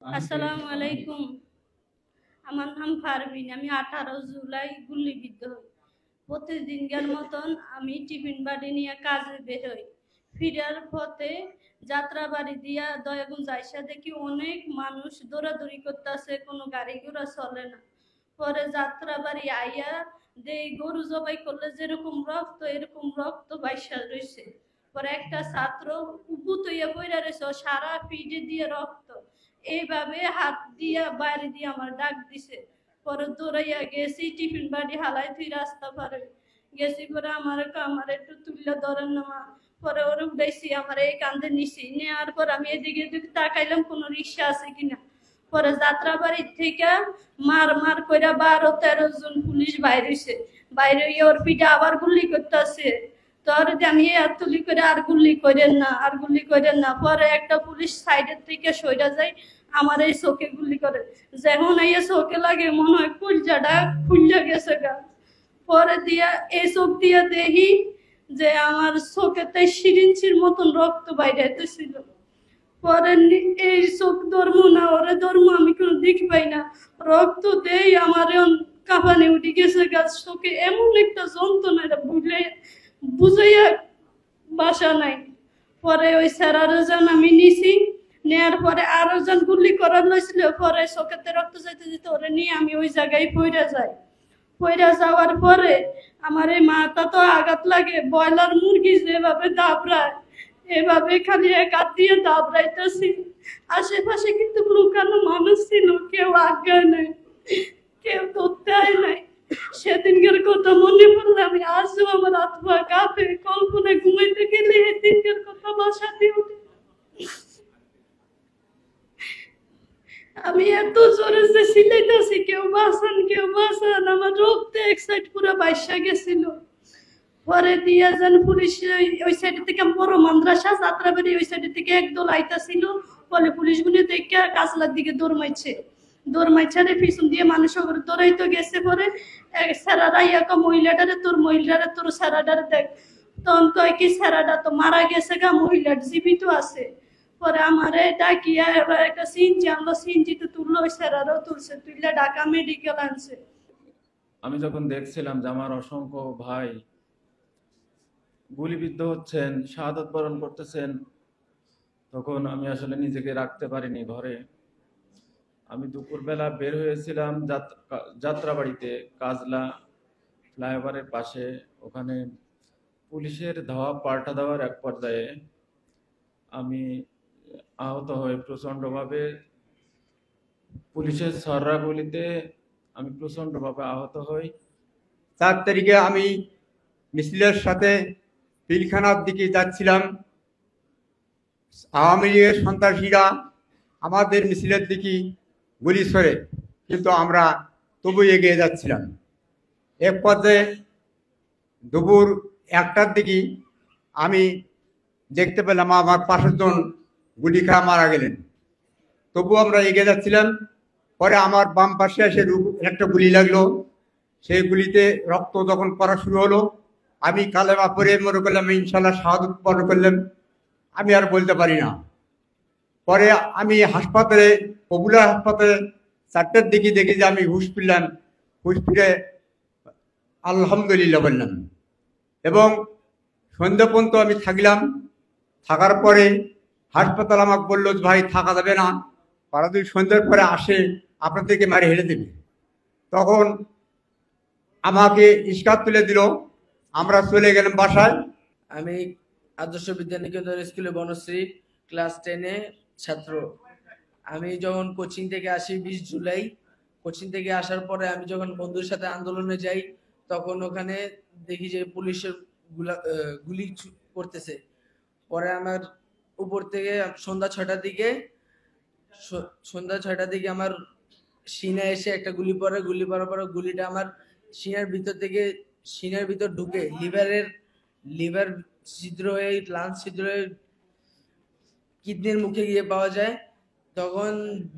আসসালামু আলাইকুম। আমার নাম পারভিন। আমি 18 জুলাই গুলিবিদ্ধ হই। প্রতিদিনকার মতন আমি টিফিন বাড়ি নিয়ে কাজে বের হই। ফিরার পথে যাত্রাবাড়ি দিয়া দয়াগঞ্জ আইসা দেখি অনেক মানুষ দৌড়াদৌড়ি করতেছে, কোনো গাড়ি ঘোড়া চলে না। পরে যাত্রাবাড়ি আইয়া দেই গরু জবাই করলে যেরকম রক্ত, এরকম রক্ত বাইসা রয়েছে। পরে একটা ছাত্র উপুত হইয়া পইরা রয়েছে, সারা পিঠে দিয়ে রক্ত, এইভাবে হাত দিয়া বাইরে দিয়ে আমার ডাক দিছে। পরে দৌড়াইয়া গেছি, টিফিন বাড়ি হালাই তুই রাস্তা পারে গেছি। পরে আমার একটু তুললে ধরেন না মা। পরে ওরে উঠাইছি, আমার এই কান্দে নিছি, নেওয়ার পর আমি এদিকে এদিকে তাকাইলাম কোনো রিক্সা আছে কিনা। পরে যাত্রাবাড়ির থেকে মার মার কইরা 12-13 জন পুলিশ বাইরেছে। বাইরে হইয়া ওর পিঠে আবার গুলি করতেছে। তোর আমি আর তুলি করে আর গুলি করেন না, আর গুলি করেন না। পরে একটা পুলিশ সাইডের থেকে সইরা যায়, আমার এই চোখে গুলি করে। যেমন এই চোখে লাগে মনে হয় কুলজাটা খুললে গেছে গা। পরে দিয়া এই চোখ দিয়া দেখি যে আমার চোখেতে সিরিঞ্চির মতন রক্ত বাইরেছিল। পরে এই চোখ ধর্ম না ওরে ধর্ম আমি কোনো দিক পাই না, রক্ত দেই আমার কাঁপানে উঠে গেছে গাছ। চোখে এমন একটা যন্ত্রণা, এটা বুঝাইয়া বাসা নাই। পরে ওই স্যারারও যান আমি নিছি, নেয়ার পরে আরো জন গুলি করার লইছিল। পরে চোখেতে রক্ত যাইতে যেতে ওরে নিয়ে আমি ওই জায়গায় পইরা যাই। পইরা যাওয়ার পরে আমার এই মাথা তো আঘাত লাগে, ব্রয়লার মুরগি যেভাবে দাবড়ায় এভাবে খালি এক হাত দিয়ে দাবড়াইতেছি। আশেপাশে কিন্তু লুকানো মানুষ ছিল, কেউ আজ্ঞা নাই, কেউ ধরতে আয় নাই। সেদিনকার কথা মনে পড়লে আমি আজও আমার আত্মা কাঁপে। কল্পনায় ঘুমাইতে গেলে সেদিনকার কথা বাসাতে উঠে। আমি এত জোরে যে সিলাইতেছি, কেউ বাঁচান, কেউ বাঁচান, আমার রক্তে এক সাইড পুরো বাইসা গেছিল। পরে দিয়া যান পুলিশ ওই সাইড থেকে বড় মাদ্রাসা যাত্রাবাড়ি ওই সাইড থেকে একদল আইতাছিল। বলে পুলিশ গুলি দেখে কাজলার দিকে দৌড় মাইছে, দৌড় মাইছারে পিছন দিয়ে মানুষ দৌড়াইতে গেছে। পরে স্যারারা ইয়াকা মহিলাটারে তোর স্যারাটারে দেখ। তখন কয় কি স্যারাটা তো মারা গেছে গা, মহিলার জীবিত আছে। পরে আমারে ডাকিয়া একটা সিনজি আনলো, সিনজিতে তুললো, ওই স্যারারও তুলছে, তুললে ঢাকা মেডিকেল আনছে। আমি যখন দেখছিলাম যে আমার অসংখ্য ভাই গুলিবিদ্ধ হচ্ছেন, শাহাদাত বরণ করতেছেন, তখন আমি আসলে নিজেকে রাখতে পারিনি ঘরে। আমি দুপুরবেলা বের হয়েছিলাম যাত্রাবাড়িতে, কাজলা ফ্লাইওভারের পাশে। ওখানে পুলিশের ধাওয়া পাল্টা দেওয়ার এক পর্যায়ে আমি আহত হয়ে প্রচণ্ডভাবে, পুলিশের ছররা গুলিতে আমি প্রচণ্ডভাবে আহত হই। 4 তারিখে আমি মিছিলের সাথে পিলখানার দিকে যাচ্ছিলাম। আওয়ামী লীগের সন্ত্রাসীরা আমাদের মিছিলের দিকে গুলি ছড়ে, কিন্তু আমরা তবু এগিয়ে যাচ্ছিলাম। এক পর্যায়ে দুপুর 1টার দিকে আমি দেখতে পেলাম আমার 5 জন গুলি খাওয়া মারা গেলেন। তবু আমরা এগিয়ে যাচ্ছিলাম। পরে আমার বাম পাশে এসে একটা গুলি লাগলো। সেই গুলিতে রক্ত যখন পড়া শুরু হলো, আমি কালেমা পড়ে মনে করলাম ইনশাল্লাহ শাহাদাত বরণ করলাম। আমি আর বলতে পারি না। পরে আমি হাসপাতালে, পপুলার হাসপাতালে 4টার দিকে দেখি যে আমি হুঁশ ফিরলাম। হুঁশ ফিরে আলহামদুলিল্লাহ বললাম এবং সন্ধ্যা পর্যন্ত আমি থাকলাম। থাকার পরে হাসপাতাল আমাকে বললো ভাই থাকা যাবে না, পাড়া যদি সন্ধ্যার পরে আসে আপনাদেরকে মারি হেরে দেবে। তখন আমাকে ইস্কাত তুলে দিল, আমরা চলে গেলাম বাসায়। আমি আদর্শ বিদ্যানিকেতন স্কুলে বনশ্রী ক্লাস 10-এ ছাত্র। আমি যখন কোচিং থেকে আসি 20 জুলাই, কোচিং থেকে আসার পরে আমি যখন বন্ধুর সাথে আন্দোলনে যাই, তখন ওখানে দেখি যে পুলিশের গুলি করতেছে। পরে আমার উপর থেকে সন্ধ্যা 6টার দিকে আমার সিনায় এসে একটা গুলি পড়ে। গুলি পড়ার পরে গুলিটা আমার সিনার ভিতর ঢুকে লিভার ছিদ্র হয়ে, লাঞ্চ ছিদ্র হয়ে কিডনির মুখে গিয়ে পাওয়া যায়। তখন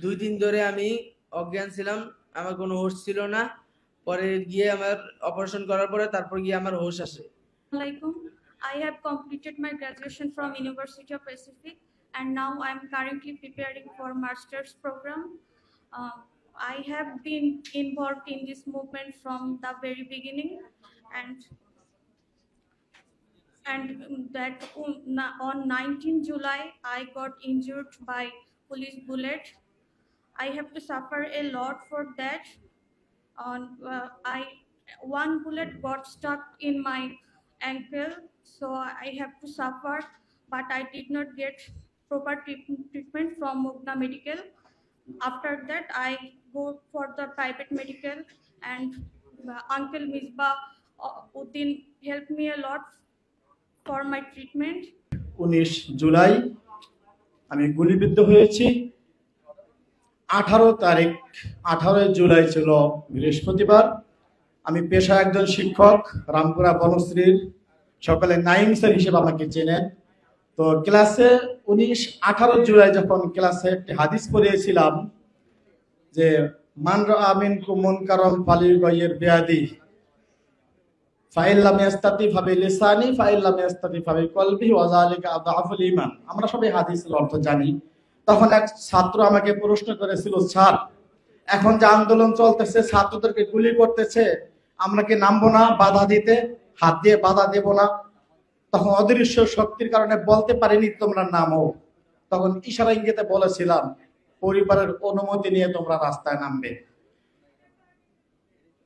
2 দিন ধরে আমি অজ্ঞান ছিলাম, আমার কোনো হোশ ছিল না। পরে গিয়ে আমার অপারেশন করার পরে তারপর গিয়ে আমার হোশ আসে। I have completed my graduation from University of Pacific and now I'm currently preparing for master's program. I have been involved in this movement from the very beginning, and that on 19 July I got injured by police bullet. I have to suffer a lot for that. One bullet got stuck in my ankle, so I have to suffer, but I did not get proper treatment from Mugna Medical. After that, I go for the private medical, and Uncle Misbah Uddin helped me a lot for my treatment. 19 July আমি গুলিবিদ্ধ হয়েছি। 18 জুলাই ছিল বৃহস্পতিবার। আমি পেশায় একজন শিক্ষক, রামপুরা বনশ্রীর, সকালে নাইম স্যার হিসেবে আমাকে চেনেন। তো ক্লাসে 18 জুলাই যখন ক্লাসে একটি হাদিস পড়িয়েছিলাম যে মান রাআ মিনকুম মুনকারান ফালিয়ুগাইয়ির বিয়াদি ফাইল্লাম ইয়াস্তাতি ফাবিলিসানি ফাইল্লাম ইয়াস্তাতি ফাবিকলবি ওয়া যালিকা আযআফুল ঈমান। আমরা সবাই হাদিসের অর্থ জানি। তখন এক ছাত্র আমাকে প্রশ্ন করেছিল, স্যার এখন যে আন্দোলন চলতেছে, ছাত্রদেরকে গুলি করতেছে, আমরা কি নামবো না বাধা দিতে? হাত দিয়ে বাধা দেব না? তখন অদৃশ্য শক্তির কারণে বলতে পারিনি তোমরা নামো। তখন ইশারা ইঙ্গিতে বলেছিলাম পরিবারের অনুমতি নিয়ে তোমরা রাস্তায় নামবে।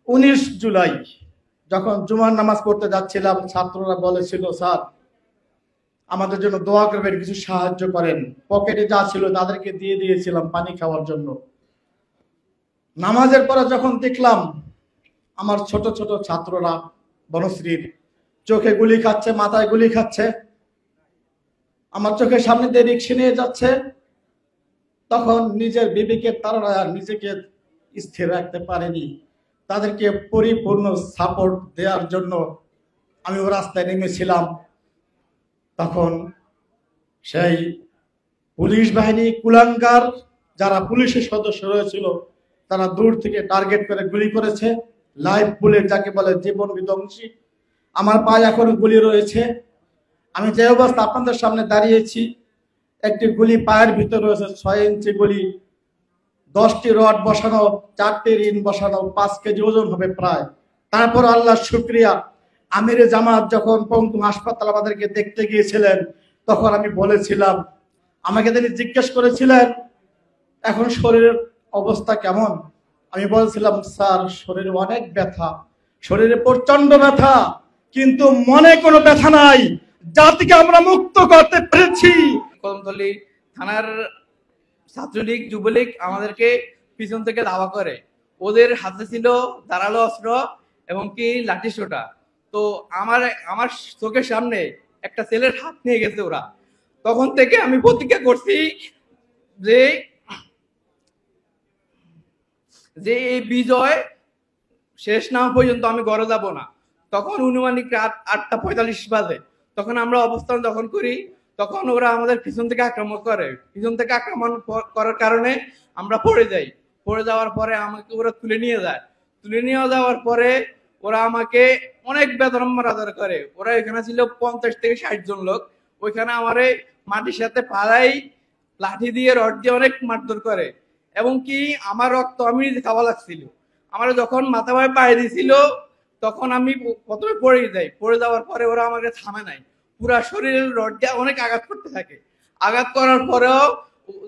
19 জুলাই যখন জুমার নামাজ পড়তে যাচ্ছিলাম, ছাত্ররা বলেছিল, স্যার আমাদের জন্য দোয়া করবেন, কিছু সাহায্য করেন। পকেটে যা ছিল তাদেরকে দিয়ে দিয়েছিলাম পানি খাওয়ার জন্য। নামাজের পরে যখন দেখলাম আমার ছোট ছোট ছাত্ররা বনশ্রীর চোখে গুলি খাচ্ছে, মাথায় গুলি খাচ্ছে, আমার চোখের সামনে দিয়ে রিকশা নিয়ে যাচ্ছে, তখন নিজের বিবেকের তারা নিজেকে স্থির রাখতে পারেনি। তাদেরকে পরিপূর্ণ সাপোর্ট দেওয়ার জন্য আমিও রাস্তায় নেমেছিলাম। তখন সেই পুলিশ বাহিনী কুলাঙ্গার যারা পুলিশের সদস্য রয়েছিল তারা দূর থেকে টার্গেট করে গুলি করেছে। লাইভ বুলেট যাকে বলে, জীবন বিধ্বংসী। আমার পায়ে এখনো গুলি রয়েছে। আমি যে অবস্থা আপনাদের সামনে দাঁড়িয়েছি, একটি গুলি পায়ের ভিতরে রয়েছে, 6 ইঞ্চি গুলি, 10টি রড বসানো, 4টি রিন বসানো, 5 কেজি ওজন হবে প্রায়। তারপর আল্লাহর শুকরিয়া, আমিরে জামাত যখন পঙ্গু হাসপাতাল আমাদেরকে দেখতে গিয়েছিলেন, তখন আমি বলেছিলাম, আমাকে তিনি জিজ্ঞেস করেছিলেন এখন শরীরের অবস্থা কেমন। আমি বলছিলাম, স্যার শরীরে অনেক ব্যথা, শরীরে প্রচন্ড ব্যথা, কিন্তু মনে কোনো ব্যথা নাই। জাতিকে আমরা মুক্ত করতে পেরেছি। কদমতলী থানার ছাত্রলীগ যুবলীগ আমাদেরকে পিছন থেকে ধাওয়া করে। ওদের হাতে ছিল ধারালো অস্ত্র এবং কি লাঠি সোটা। তো আমার চোখের সামনে একটা ছেলের হাত নিয়ে গেছে ওরা। তখন থেকে আমি প্রতিজ্ঞা করছি যে এই বিজয় শেষ না পর্যন্ত আমি ঘরে যাব না। তখন অনুমানিক রাত 8:45 বাজে। তখন আমরা অবস্থান যখন করি, তখন ওরা আমাদের পিছন থেকে আক্রমণ করে। পিছন থেকে আক্রমণ করার কারণে আমরা পড়ে যাই। পড়ে যাওয়ার পরে আমাকে ওরা তুলে নিয়ে যায়। তুলে নিয়ে যাওয়ার পরে ওরা আমাকে অনেক বেদম মারধর করে। ওরা এখানে ছিল 50 থেকে 60 জন লোক। ওইখানে আমারে মাটির সাথে পাড়াই, লাঠি দিয়ে, রড দিয়ে অনেক মারধর করে। এবং কি আমার রক্ত আমি নিজে খাওয়া লাগছিল। আমার যখন মাথা ভাবে পায়ে দিয়েছিল, তখন আমি প্রথমে পড়ে যাই। পড়ে যাওয়ার পরে ওরা আমাকে থামে নাই, পুরা শরীরের রড দিয়ে অনেক আঘাত করতে থাকে। আঘাত করার পরেও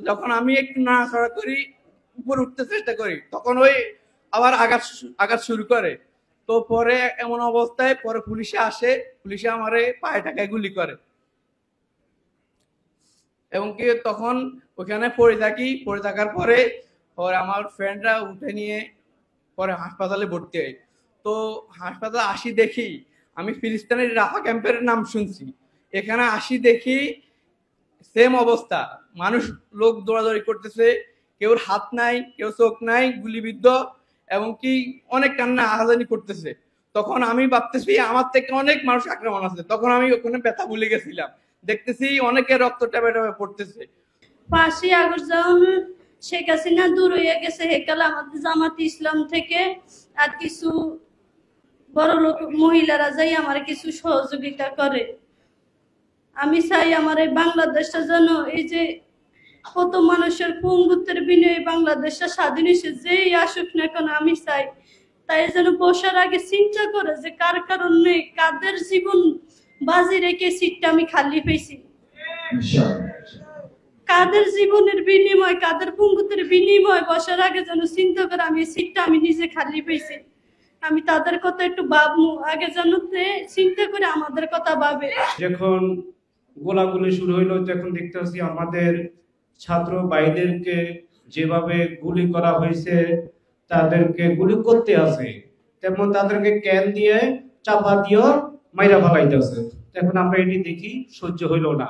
যখন আমি একটু নাড়াচাড়া করি, উপরে উঠতে চেষ্টা করি, তখন ওই আবার আঘাত শুরু করে। তো পরে এমন অবস্থায় পরে পুলিশে আসে, পুলিশে আমারে পায়ে টাকায় গুলি করে। এবং কি তখন ওখানে পড়ে থাকি। পড়ে থাকার পরে আমার ফ্রেন্ডরা উঠে নিয়ে পরে হাসপাতালে ভর্তি হয়। তো হাসপাতালে আসি, দেখি আমি ফিলিস্তিনের রাফা ক্যাম্পের নাম শুনছি, এখানে আসি দেখি সেম অবস্থা, মানুষ লোক দৌড়াদৌড়ি করতেছে, কেউ হাত নাই, কেউ চোখ নাই, গুলিবিদ্ধ, এবং কি অনেক কান্না আহাজানি করতেছে। তখন আমি ভাবতেছি আমার থেকে অনেক মানুষ আক্রমণ আছে। তখন আমি ওখানে ব্যথা ভুলে গেছিলাম, দেখতেছি অনেকে রক্ত টেপে টেপে পড়তেছে। 5ই আগস্ট যখন শেখ হাসিনা দূর হয়ে গেছে, হেকালে আমাদের জামাত ইসলাম থেকে আর কিছু বড় লোক মহিলারা যাই আমার কিছু সহযোগিতা করে। আমি চাই আমার এই বাংলাদেশটা যেন এই যে কত মানুষের পঙ্গুত্বের বিনয়ে বাংলাদেশটা স্বাধীন হয়েছে, যেই আসুক না কেন আমি চাই তাই যেন বসার আগে চিন্তা করে যে কার কারণে কাদের জীবন বাজি রেখে সিটটা আমি খালি পেয়েছি, কাদের জীবনের বিনিময়, কাদের পঙ্গুত্বের বিনিময় বসার আগে যেন চিন্তা করে আমি সিটটা আমি নিজে খালি পেয়েছি। আমি তাদের কথা একটু ভাববো আগে যেন চিন্তা করে আমাদের কথা ভাবে। যখন গোলাগুলি শুরু হইলো তখন দেখতে পাচ্ছি আমাদের ছাত্র ভাইদেরকে যেভাবে গুলি করা হয়েছে, তাদেরকে গুলি করতে আছে, তেমন তাদেরকে ক্যান দিয়ে চাপা দিয়ে মাইরা ফেলাইতেছে। তখন আমরা এটি দেখি, সহ্য হইল না।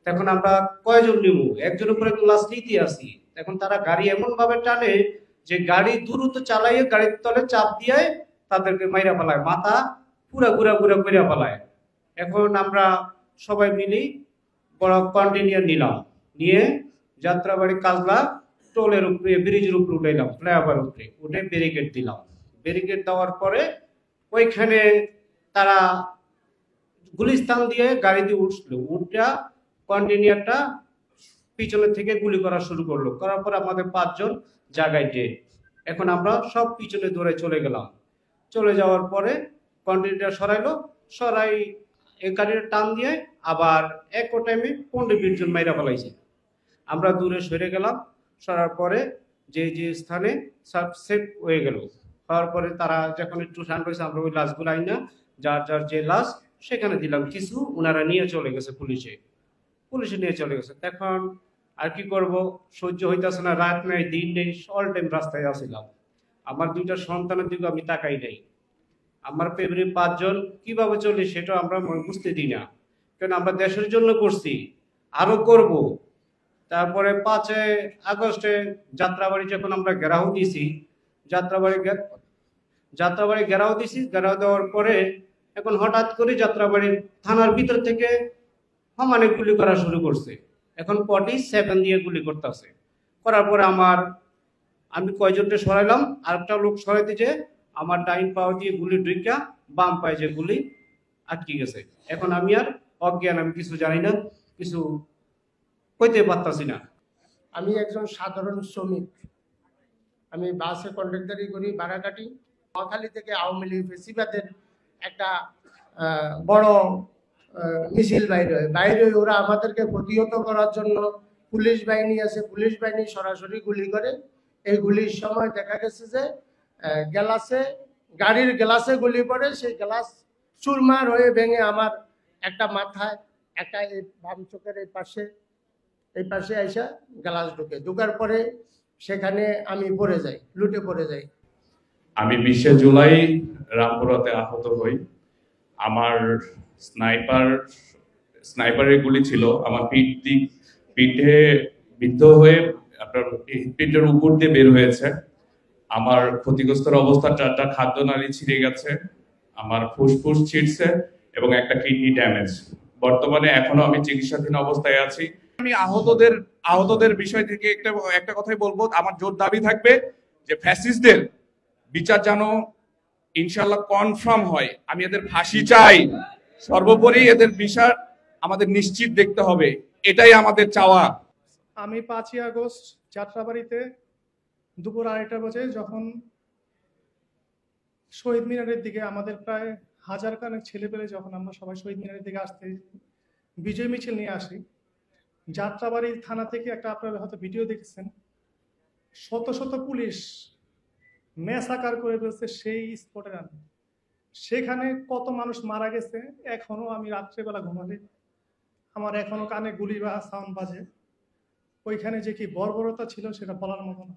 তখন আমরা কয়জন নিব, একজনের উপরে ক্লাস নিতে আসি। তখন তারা গাড়ি এমন ভাবে টানে যে গাড়ি দ্রুত চালাইয়ে গাড়ির তলে চাপ দিয়ে তাদেরকে মাইরা ফেলায়, মাথা পুরা ঘুরা ঘুরা করে ফেলায়। এখন আমরা সবাই মিলি বড় কন্টেইনার নিলাম, নিয়ে যাত্রাবাড়ি কাজলা টোলের উপরে ব্রিজের উপরে উঠাইলাম, ফ্লাইওভার উপরে উঠে ব্যারিকেড দিলাম। ব্যারিকেড দেওয়ার পরে ওইখানে তারা গুলিস্তান দিয়ে গাড়ি দিয়ে উঠলো, উঠটা কন্টেইনারটা পিছনের থেকে গুলি করা শুরু করলো। করার পর আমাদের 5 জন জায়গায় ডেড। এখন আমরা সব পিছনে দৌড়ে চলে গেলাম। চলে যাওয়ার পরে কন্টেইনার সরাইলো, সরাই এই গাড়ির টান দিয়ে আবার এক টাইমে 15-20 জন মাইরা ফেলাইছে। আমরা দূরে সরে গেলাম, সরার পরে যে যে স্থানে সব সেফ হয়ে গেল। হওয়ার পরে তারা যখন একটু শান্ত হয়েছে, আমরা ওই লাশগুলো আইনা যার যার যে লাশ সেখানে দিলাম। কিছু ওনারা নিয়ে চলে গেছে, পুলিশে নিয়ে চলে গেছে। তখন আর কি করব, সহ্য হইতেছে না, রাত নাই দিন নেই, অল টাইম রাস্তায় আসছিলাম। আমার 2টা সন্তানের দিকে আমি তাকাই নাই। আমার ফ্যামিলি 5 জন কিভাবে চলে সেটা আমরা বুঝতে দিই না, কারণ আমরা দেশের জন্য করছি, আরো করব। তারপরে 5 আগস্টে যাত্রাবাড়ি যখন আমরা ঘেরাও দিয়েছি, যাত্রাবাড়ি ঘেরাও দিয়েছি, ঘেরাও দেওয়ার পরে এখন হঠাৎ করে যাত্রাবাড়ির থানার ভিতর থেকে সমানে গুলি করা শুরু করছে। এখন 47 দিয়ে গুলি করতেছে। করার পরে আমি কয়জনকে সরাইলাম, আরেকটা লোক সরাইতে যে আমার ডাইন পাও দিয়ে গুলি ঢুকা বাম পায়ে যে গুলি আটকে গেছে। এখন আমি আর অজ্ঞান, আমি কিছু জানি না, কিছু কইতে পারতাছি না। আমি একজন সাধারণ শ্রমিক, আমি বাসে কন্ডাক্টরি করি, ভাড়া কাটি। নোয়াখালী থেকে আওয়ামী লীগ ফেসিবাদের একটা বড় মিছিল বাইরে ওরা আমাদেরকে প্রতিহত করার জন্য পুলিশ বাহিনী আছে, পুলিশ বাহিনী সরাসরি গুলি করে। এই গুলির সময় দেখা গেছে যে গাড়ির গ্লাসে গুলি পড়ে, সেই গ্লাস চুরমার হয়ে ভেঙে আমার একটা মাথায়, একটা এই বাম চোখের এই পাশে আইসা গ্লাস ঢুকার পরে সেখানে আমি লুটে পড়ে যাই। আমি 20 জুলাই রামপুরাতে আহত হই। আমার স্নাইপারের গুলি ছিল আমার পিঠে বিদ্ধ হয়ে আপনার পিঠের উপর দিয়ে বের হয়েছে। আমার ক্ষতিগ্রস্তের অবস্থা, 4টা খাদ্যনালী ছিঁড়ে গেছে, আমার ফুসফুস ছিঁড়ছে এবং একটা কিডনি ড্যামেজ। বর্তমানে এখনো আমি চিকিৎসাধীন অবস্থায় আছি। আমি আহতদের বিষয় থেকে একটা কথাই বলবো, আমার জোর দাবি থাকবে যে ফ্যাসিস্টদের বিচার যেন ইনশাল্লাহ কনফার্ম হয়। আমি এদের ফাঁসি চাই, সর্বোপরি এদের বিচার আমাদের নিশ্চিত দেখতে হবে, এটাই আমাদের চাওয়া। আমি 5ই আগস্ট যাত্রাবাড়িতে দুপুর 2:30 বাজে যখন শহীদ মিনারের দিকে আমাদের প্রায় 1000 খানেক ছেলেপেলে, যখন আমরা সবাই শহীদ মিনারের দিকে আসতে বিজয় মিছিল নিয়ে আসি, যাত্রাবাড়ি থানা থেকে একটা, আপনারা হয়তো ভিডিও দেখেছেন, শত শত পুলিশ ম্যাসাকার করে ফেলছে সেই স্পটের। সেখানে কত মানুষ মারা গেছে, এখনো আমি রাত্রেবেলা ঘুমালে আমার এখনো কানে গুলি বা সাউন্ড বাজে। ওইখানে যে কি বর্বরতা ছিল সেটা বলার মতো না।